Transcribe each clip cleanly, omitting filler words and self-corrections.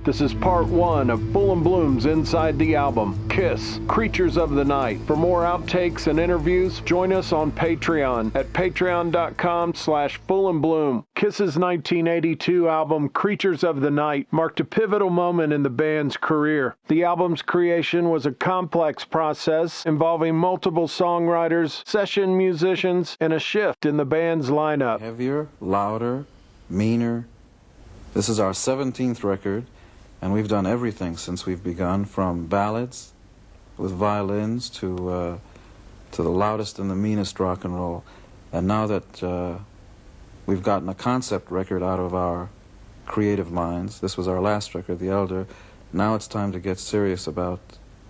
This is part 1 of Full and Bloom's Inside the Album, Kiss, Creatures of the Night. For more outtakes and interviews, join us on Patreon at patreon.com/fullandbloom. Kiss's 1982 album, Creatures of the Night, marked a pivotal moment in the band's career. The album's creation was a complex process involving multiple songwriters, session musicians, and a shift in the band's lineup. Heavier, louder, meaner. This is our 17th record. And we've done everything since we've begun, from ballads with violins to the loudest and the meanest rock and roll. And now that we've gotten a concept record out of our creative minds, this was our last record, The Elder, now it's time to get serious about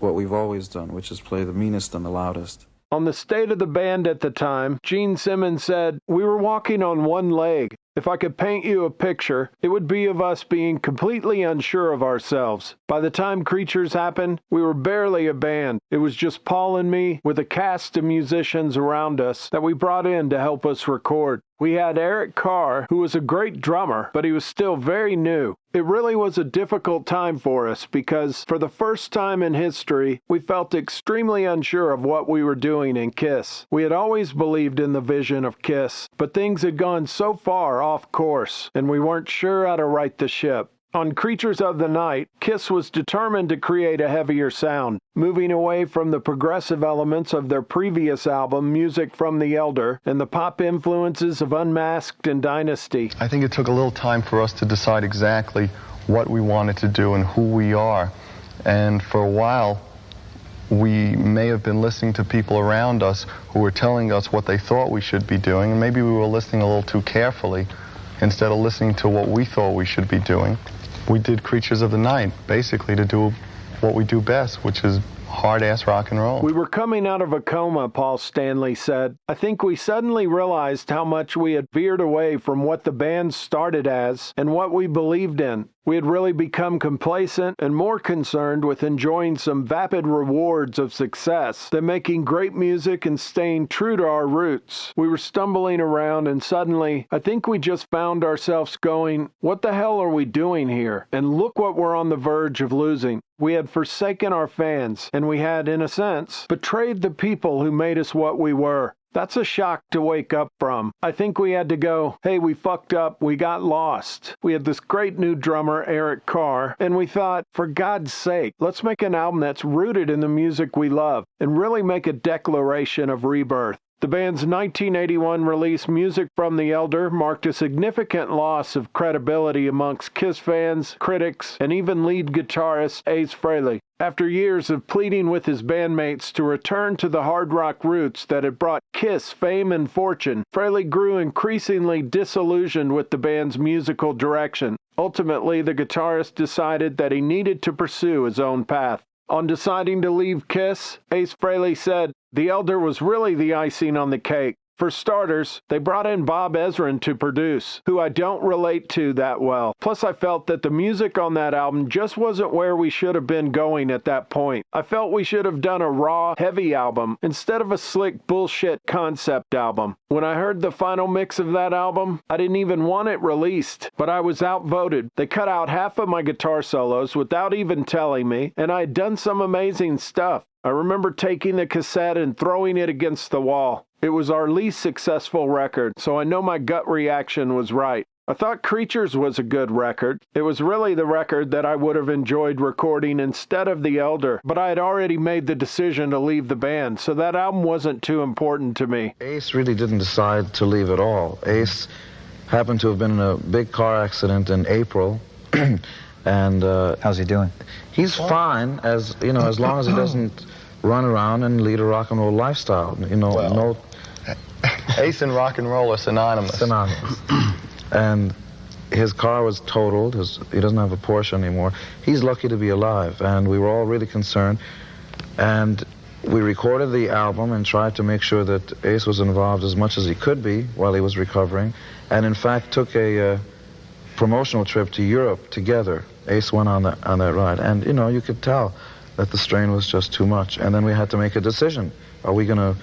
what we've always done, which is play the meanest and the loudest. On the state of the band at the time, Gene Simmons said, "We were walking on one leg. If I could paint you a picture, it would be of us being completely unsure of ourselves. By the time Creatures happened, we were barely a band. It was just Paul and me with a cast of musicians around us that we brought in to help us record. We had Eric Carr, who was a great drummer, but he was still very new. It really was a difficult time for us because, for the first time in history, we felt extremely unsure of what we were doing in Kiss. We had always believed in the vision of Kiss, but things had gone so far off course, and we weren't sure how to right the ship." On Creatures of the Night, Kiss was determined to create a heavier sound, moving away from the progressive elements of their previous album, Music from the Elder, and the pop influences of Unmasked and Dynasty. I think it took a little time for us to decide exactly what we wanted to do and who we are. And for a while, we may have been listening to people around us who were telling us what they thought we should be doing, and maybe we were listening a little too carefully instead of listening to what we thought we should be doing. We did Creatures of the Night, basically to do what we do best, which is hard-ass rock and roll. "We were coming out of a coma," Paul Stanley said. "I think we suddenly realized how much we had veered away from what the band started as and what we believed in. We had really become complacent and more concerned with enjoying some vapid rewards of success than making great music and staying true to our roots. We were stumbling around, and suddenly, I think we just found ourselves going, 'What the hell are we doing here? And look what we're on the verge of losing.' We had forsaken our fans, and we had, in a sense, betrayed the people who made us what we were. That's a shock to wake up from. I think we had to go, hey, we fucked up, we got lost. We had this great new drummer, Eric Carr, and we thought, for God's sake, let's make an album that's rooted in the music we love and really make a declaration of rebirth." The band's 1981 release, Music from the Elder, marked a significant loss of credibility amongst Kiss fans, critics, and even lead guitarist Ace Frehley. After years of pleading with his bandmates to return to the hard rock roots that had brought Kiss fame and fortune, Frehley grew increasingly disillusioned with the band's musical direction. Ultimately, the guitarist decided that he needed to pursue his own path. On deciding to leave Kiss, Ace Frehley said, "The Elder was really the icing on the cake. For starters, they brought in Bob Ezrin to produce, who I don't relate to that well. Plus, I felt that the music on that album just wasn't where we should have been going at that point. I felt we should have done a raw, heavy album instead of a slick bullshit concept album. When I heard the final mix of that album, I didn't even want it released, but I was outvoted. They cut out half of my guitar solos without even telling me, and I had done some amazing stuff. I remember taking the cassette and throwing it against the wall. It was our least successful record, so I know my gut reaction was right. I thought Creatures was a good record. It was really the record that I would have enjoyed recording instead of The Elder, but I had already made the decision to leave the band, so that album wasn't too important to me." Ace really didn't decide to leave at all. Ace happened to have been in a big car accident in April, and how's he doing? He's fine, as you know, as long as he doesn't run around and lead a rock and roll lifestyle. You know, well, Ace and rock and roll are synonymous. Synonymous. And his car was totaled. He doesn't have a Porsche anymore. He's lucky to be alive, and we were all really concerned. And we recorded the album and tried to make sure that Ace was involved as much as he could be while he was recovering, and in fact took a promotional trip to Europe together. Ace went on that ride, and you know, you could tell that the strain was just too much. And then we had to make a decision. Are we going to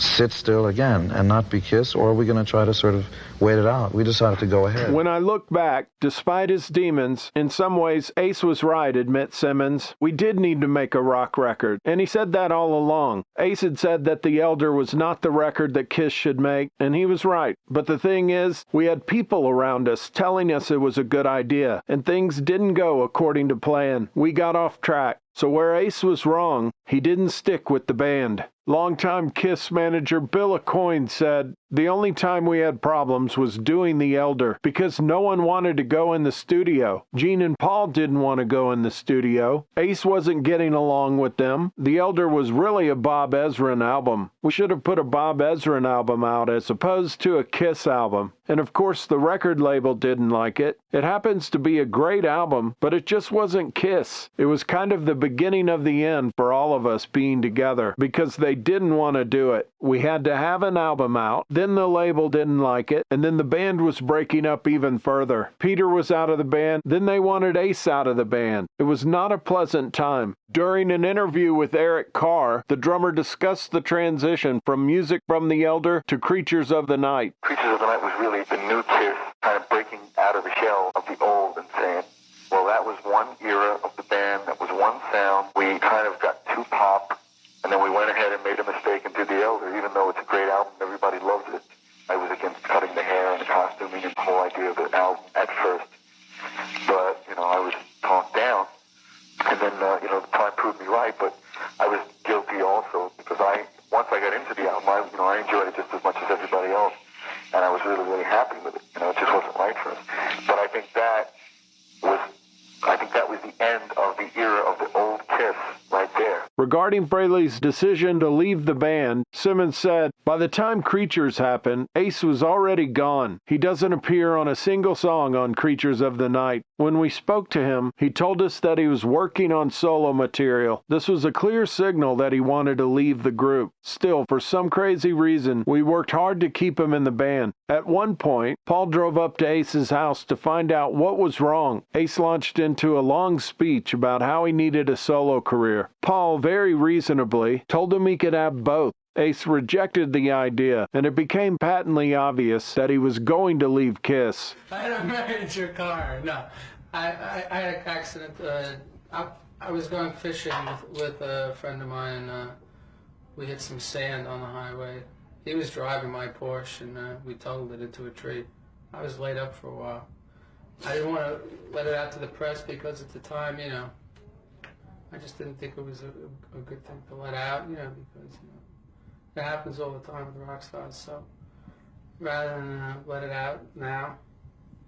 sit still again and not be kissed, or are we going to try to sort of wait it out? We decided to go ahead. When I look back, despite his demons, in some ways Ace was right, admits Simmons. We did need to make a rock record, and he said that all along. Ace had said that The Elder was not the record that Kiss should make, and he was right. But the thing is, we had people around us telling us it was a good idea, and things didn't go according to plan. We got off track. So where Ace was wrong, he didn't stick with the band. Longtime Kiss manager Bill Aucoin said, "The only time we had problems was doing The Elder because no one wanted to go in the studio. Gene and Paul didn't want to go in the studio. Ace wasn't getting along with them. The Elder was really a Bob Ezrin album. We should have put a Bob Ezrin album out as opposed to a Kiss album. And of course the record label didn't like it. It happens to be a great album, but it just wasn't Kiss. It was kind of the beginning of the end for all of us being together because they didn't want to do it. We had to have an album out, then the label didn't like it, and then the band was breaking up even further. Peter was out of the band, then they wanted Ace out of the band. It was not a pleasant time." During an interview with Eric Carr, the drummer discussed the transition from music from The Elder to Creatures of the Night. Creatures of the Night was really the new Kiss, kind of breaking out of the shell of the old and saying, well, that was one era of the band, that was one sound. We kind of got too pop, and then we went ahead and made a mistake and did The Elder, even though it's a great album, everybody loves it. I was against cutting the hair and the costuming and the whole idea of the album at first. But, I was talked down. And then, the time proved me right, but I was guilty also because once I got into the album, I enjoyed it just as much as everybody else, and I was really, really happy with it. It just wasn't right for us. But I think that was the end of the era of the old Kiss right there. Regarding Frehley's decision to leave the band, Simmons said, "By the time Creatures happened, Ace was already gone. He doesn't appear on a single song on Creatures of the Night. When we spoke to him, he told us that he was working on solo material. This was a clear signal that he wanted to leave the group. Still, for some crazy reason, we worked hard to keep him in the band. At one point, Paul drove up to Ace's house to find out what was wrong. Ace launched into a long speech about how he needed a solo career. Paul, very reasonably, told him he could have both. Ace rejected the idea, and it became patently obvious that he was going to leave Kiss." I had a manager, Carr. No, I had an accident. I was going fishing with a friend of mine, and we hit some sand on the highway. He was driving my Porsche, and we totaled it into a tree. I was laid up for a while. I didn't want to let it out to the press because at the time, I just didn't think it was a good thing to let out, because it happens all the time with rock stars. So rather than let it out now,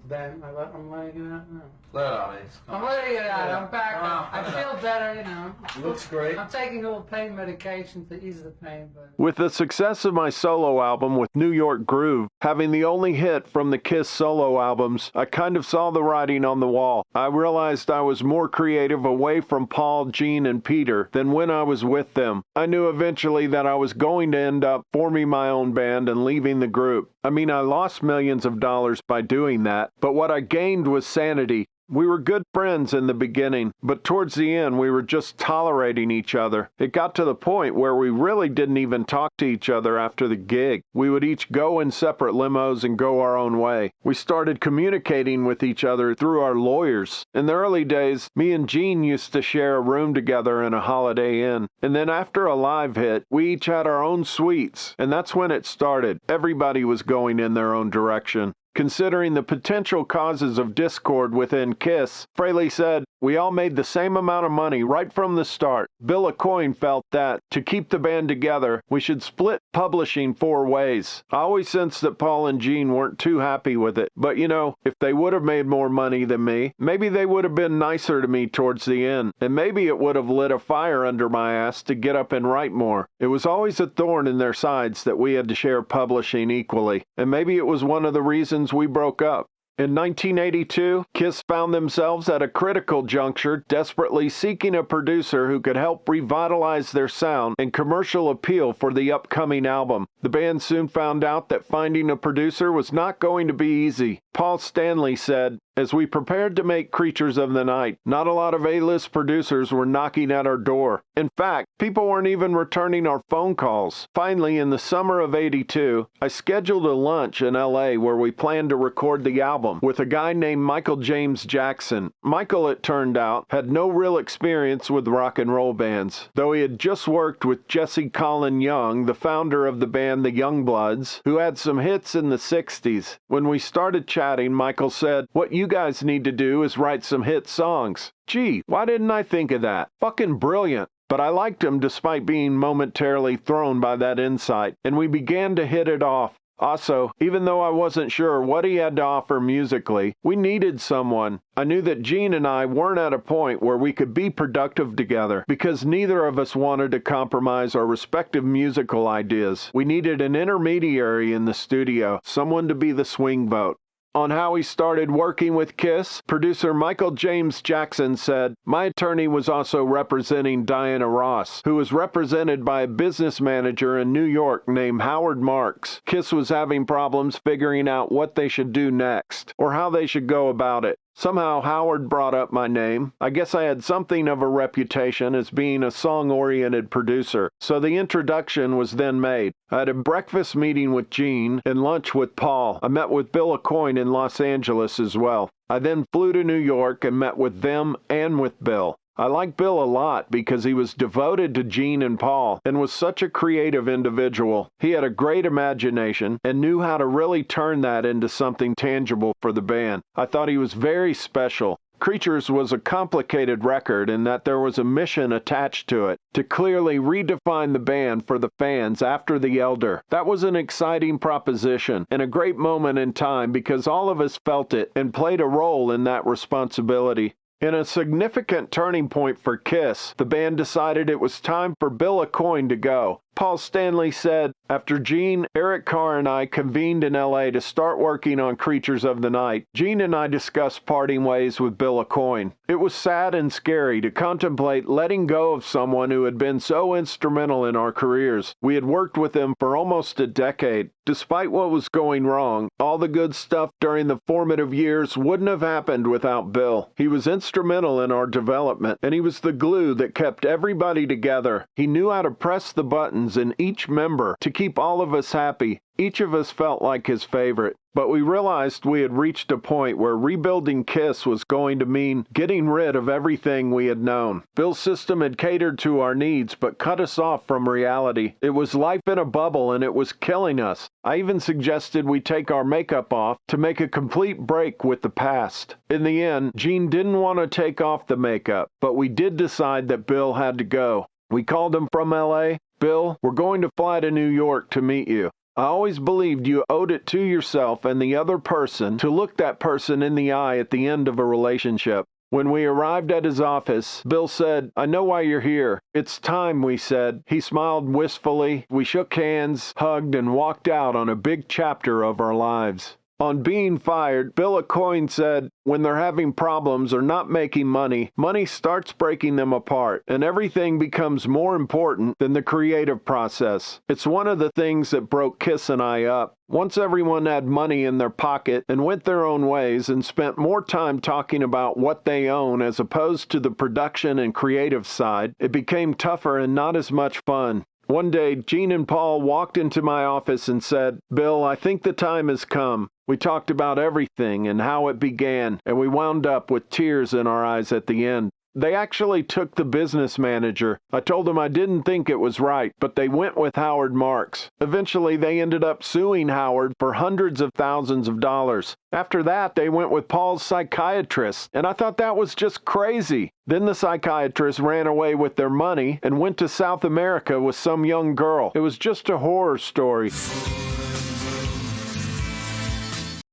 then I'm letting it out now. Let it out, Ace. I'm letting it out. I'm back. I feel better, Looks great. I'm taking a little pain medication to ease the pain, but... With the success of my solo album with New York Groove, having the only hit from the Kiss solo albums, I kind of saw the writing on the wall. I realized I was more creative away from Paul, Gene, and Peter than when I was with them. I knew eventually that I was going to end up forming my own band and leaving the group. I mean, I lost millions of dollars by doing that, but what I gained was sanity. We were good friends in the beginning, but towards the end we were just tolerating each other. It got to the point where we really didn't even talk to each other after the gig. We would each go in separate limos and go our own way. We started communicating with each other through our lawyers. In the early days, me and Gene used to share a room together in a Holiday Inn. And then after a live hit, we each had our own suites. And that's when it started. Everybody was going in their own direction. Considering the potential causes of discord within Kiss, Frehley said, "We all made the same amount of money right from the start. Bill Aucoin felt that, to keep the band together, we should split publishing 4 ways. I always sensed that Paul and Gene weren't too happy with it, but if they would have made more money than me, maybe they would have been nicer to me towards the end, and maybe it would have lit a fire under my ass to get up and write more. It was always a thorn in their sides that we had to share publishing equally, and maybe it was one of the reasons we broke up." In 1982, Kiss found themselves at a critical juncture, desperately seeking a producer who could help revitalize their sound and commercial appeal for the upcoming album. The band soon found out that finding a producer was not going to be easy. Paul Stanley said, "As we prepared to make Creatures of the Night, not a lot of A-list producers were knocking at our door. In fact, people weren't even returning our phone calls. Finally, in the summer of '82, I scheduled a lunch in L.A. where we planned to record the album with a guy named Michael James Jackson. Michael, it turned out, had no real experience with rock and roll bands, though he had just worked with Jesse Colin Young, the founder of the band The Youngbloods, who had some hits in the 60s. When we started chatting, Michael said, "What you guys need to do is write some hit songs." Gee, why didn't I think of that? Fucking brilliant. But I liked him despite being momentarily thrown by that insight, and we began to hit it off. Also, even though I wasn't sure what he had to offer musically, we needed someone. I knew that Gene and I weren't at a point where we could be productive together because neither of us wanted to compromise our respective musical ideas. We needed an intermediary in the studio, someone to be the swing vote. On how he started working with Kiss, producer Michael James Jackson said, "My attorney was also representing Diana Ross, who was represented by a business manager in New York named Howard Marks. Kiss was having problems figuring out what they should do next, or how they should go about it. Somehow Howard brought up my name. I guess I had something of a reputation as being a song-oriented producer, so the introduction was then made. I had a breakfast meeting with Gene and lunch with Paul. I met with Bill Aucoin in Los Angeles as well. I then flew to New York and met with them and with Bill. I liked Bill a lot because he was devoted to Gene and Paul and was such a creative individual. He had a great imagination and knew how to really turn that into something tangible for the band. I thought he was very special. Creatures was a complicated record in that there was a mission attached to it, to clearly redefine the band for the fans after The Elder. That was an exciting proposition and a great moment in time because all of us felt it and played a role in that responsibility. In a significant turning point for Kiss, the band decided it was time for Bill Aucoin to go. Paul Stanley said, "After Gene, Eric Carr, and I convened in L.A. to start working on Creatures of the Night, Gene and I discussed parting ways with Bill Aucoin. It was sad and scary to contemplate letting go of someone who had been so instrumental in our careers. We had worked with him for almost a decade. Despite what was going wrong, all the good stuff during the formative years wouldn't have happened without Bill. He was instrumental in our development, and he was the glue that kept everybody together. He knew how to press the buttons in each member to keep all of us happy. Each of us felt like his favorite. But we realized we had reached a point where rebuilding Kiss was going to mean getting rid of everything we had known. Bill's system had catered to our needs but cut us off from reality. It was life in a bubble and it was killing us. I even suggested we take our makeup off to make a complete break with the past. In the end, Gene didn't want to take off the makeup, but we did decide that Bill had to go. We called him from L.A. "Bill, we're going to fly to New York to meet you. I always believed you owed it to yourself and the other person to look that person in the eye at the end of a relationship." When we arrived at his office, Bill said, "I know why you're here. It's time," we said. He smiled wistfully. We shook hands, hugged, and walked out on a big chapter of our lives. On being fired, Bill Aucoin said, "When they're having problems or not making money, money starts breaking them apart, and everything becomes more important than the creative process. It's one of the things that broke Kiss and I up. Once everyone had money in their pocket and went their own ways and spent more time talking about what they own as opposed to the production and creative side, it became tougher and not as much fun." One day, Gene and Paul walked into my office and said, "Bill, I think the time has come." We talked about everything and how it began, and we wound up with tears in our eyes at the end. They actually took the business manager. I told them I didn't think it was right, but they went with Howard Marks. Eventually, they ended up suing Howard for hundreds of thousands of dollars. After that, they went with Paul's psychiatrist, and I thought that was just crazy. Then the psychiatrist ran away with their money and went to South America with some young girl. It was just a horror story.